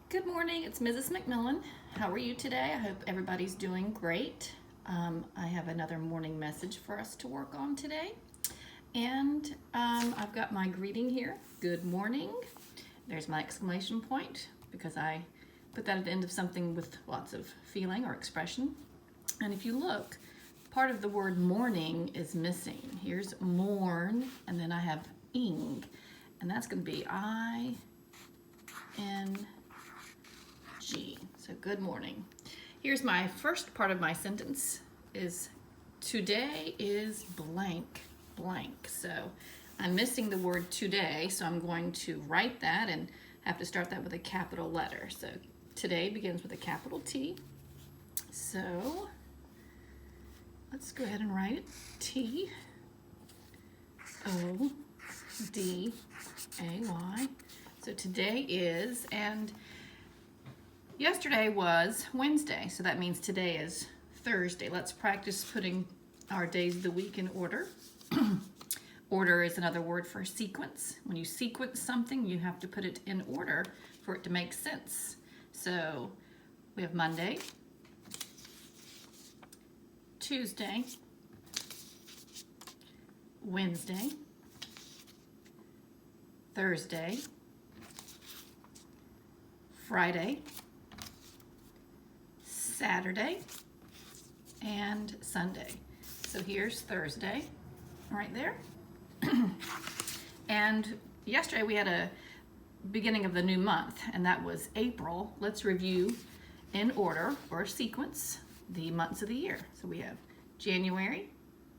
Good morning, it's Mrs. McMillan. How are you today? I hope everybody's doing great. I have another morning message for us to work on today. And I've got my greeting here. Good morning. There's my exclamation point because I put that at the end of something with lots of feeling or expression. And if you look, part of the word morning is missing. Here's mourn, and then I have ing, and that's going to be I-N-G. So good morning. Here's my first part of my sentence is today is blank, blank. So I'm missing the word today, so I'm going to write that and have to start that with a capital letter. So today begins with a capital T. So let's go ahead and write it. T-O-D-A-Y. So today is, and yesterday was Wednesday, so that means today is Thursday. Let's practice putting our days of the week in order. Order is another word for sequence. When you sequence something, you have to put it in order for it to make sense. So we have Monday, Tuesday, Wednesday, Thursday, Friday, Saturday, and Sunday. So here's Thursday right there. And yesterday we had a beginning of the new month, and that was April. Let's review in order or sequence the months of the year. So we have January,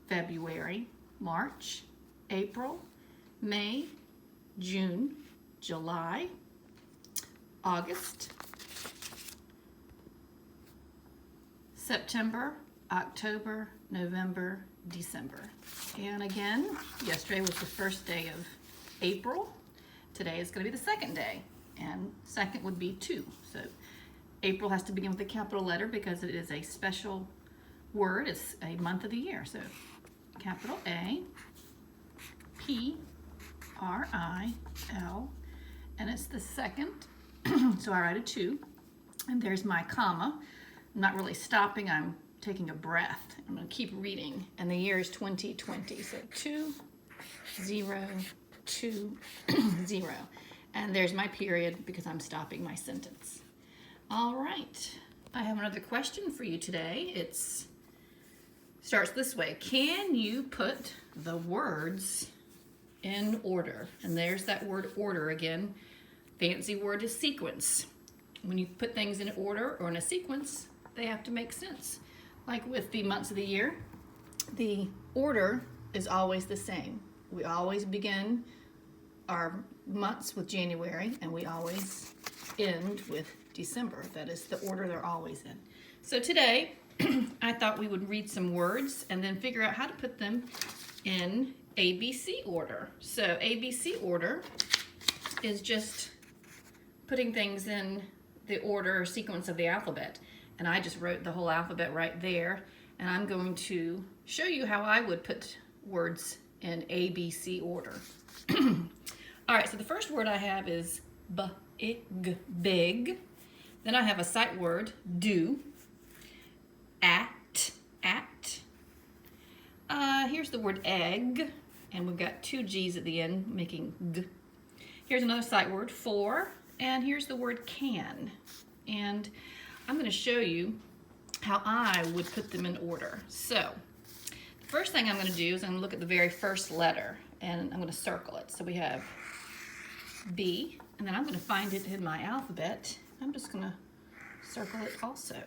February, March, April, May, June, July, August, September, October, November, December. And again, yesterday was the first day of April. Today is going to be the second day, and second would be 2. So April has to begin with a capital letter because it is a special word. It's a month of the year. So capital A, P, R-I-L, and it's the second. So I write a 2, and there's my comma. I'm not really stopping, I'm taking a breath. I'm going to keep reading, and the year is 2020. So 2, 0, 2, 0. And there's my period because I'm stopping my sentence. All right, I have another question for you today. It starts this way. Can you put the words in order? And there's that word order again. Fancy word is sequence. When you put things in order or in a sequence, they have to make sense. Like with the months of the year, the order is always the same. We always begin our months with January, and we always end with December. That is the order they're always in. So today, I thought we would read some words and then figure out how to put them in ABC order. So ABC order is just putting things in the order or sequence of the alphabet. And I just wrote the whole alphabet right there. And I'm going to show you how I would put words in ABC order. All right, so the first word I have is big, big. Then I have a sight word, do, at. Here's the word egg, and we've got 2 G's at the end, making g. Here's another sight word, for, and here's the word can. And I'm going to show you how I would put them in order. So the first thing I'm going to do is I'm going to look at the very first letter, and I'm going to circle it. So we have B, and then I'm going to find it in my alphabet. I'm just going to circle it also.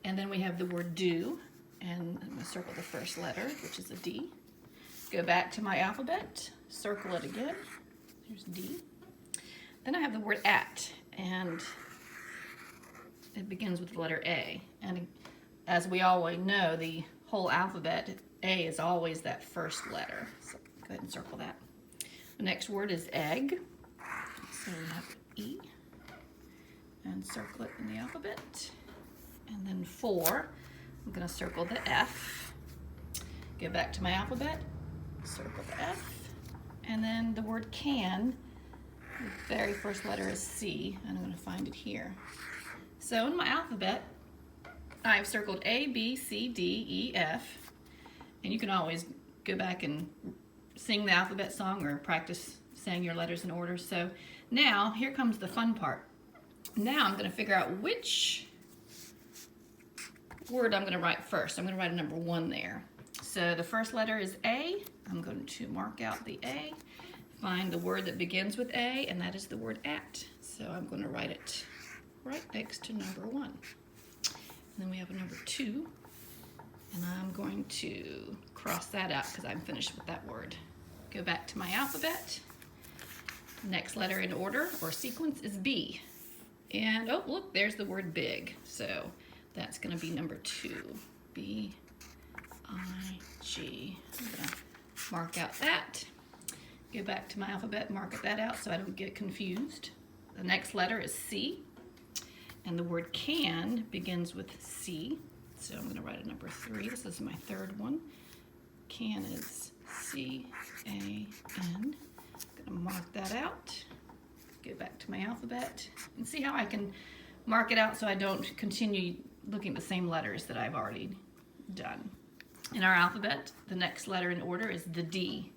And then we have the word do, and I'm going to circle the first letter, which is a D. Go back to my alphabet, circle it again. Here's D. Then I have the word at, and it begins with the letter A. And as we always know, the whole alphabet, A is always that first letter. So go ahead and circle that. The next word is egg. So we have E, and circle it in the alphabet. And then for, I'm going to circle the F. Go back to my alphabet, circle the F. And then the word can, The very first letter is C, and I'm going to find it here. So in my alphabet, I've circled A, B, C, D, E, F, and you can always go back and sing the alphabet song or practice saying your letters in order. So now, here comes the fun part. Now I'm going to figure out which word I'm going to write first. I'm going to write a number 1 there. So the first letter is A. I'm going to mark out the A, find the word that begins with A, and that is the word at. So I'm going to write it right next to number 1. And then we have a number 2, and I'm going to cross that out because I'm finished with that word. Go back to my alphabet. Next letter in order or sequence is B. And oh, look, there's the word big. So that's going to be number 2. B, I, G. I'm going to mark out that. Go back to my alphabet, mark that out so I don't get confused. The next letter is C. And the word can begins with C. So I'm going to write a number 3. This is my third one. Can is C-A-N. I'm going to mark that out. Go back to my alphabet and see how I can mark it out so I don't continue looking at the same letters that I've already done. In our alphabet, the next letter in order is the D.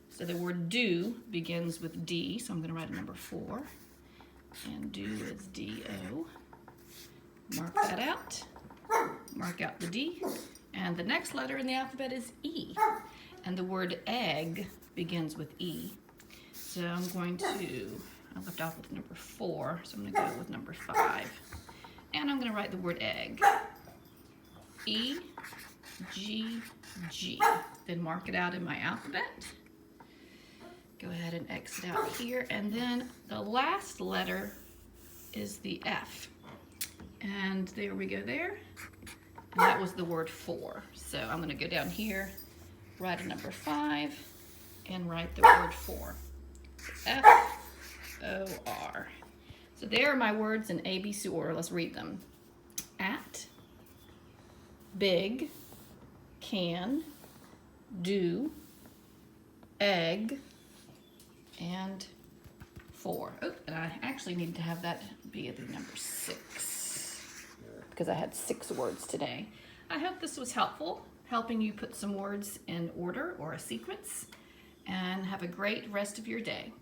So the word do begins with D, so I'm going to write a number 4. And do is D-O. Mark that out. Mark out the D. And the next letter in the alphabet is E. And the word egg begins with E. So I'm going to, I left off with number 4, so I'm going to go with number 5. And I'm going to write the word egg. E-G-G. Then mark it out in my alphabet. Go ahead and exit out here. And then the last letter is the F. And there we go there. And that was the word for. So I'm going to go down here, write a number 5, and write the word for. F-O-R. So there are my words in ABC order. Let's read them. At, big, can, do, egg, and 4. Oh, and I actually need to have that be the number 6 because I had 6 words today. I hope this was helpful, helping you put some words in order or a sequence, and have a great rest of your day.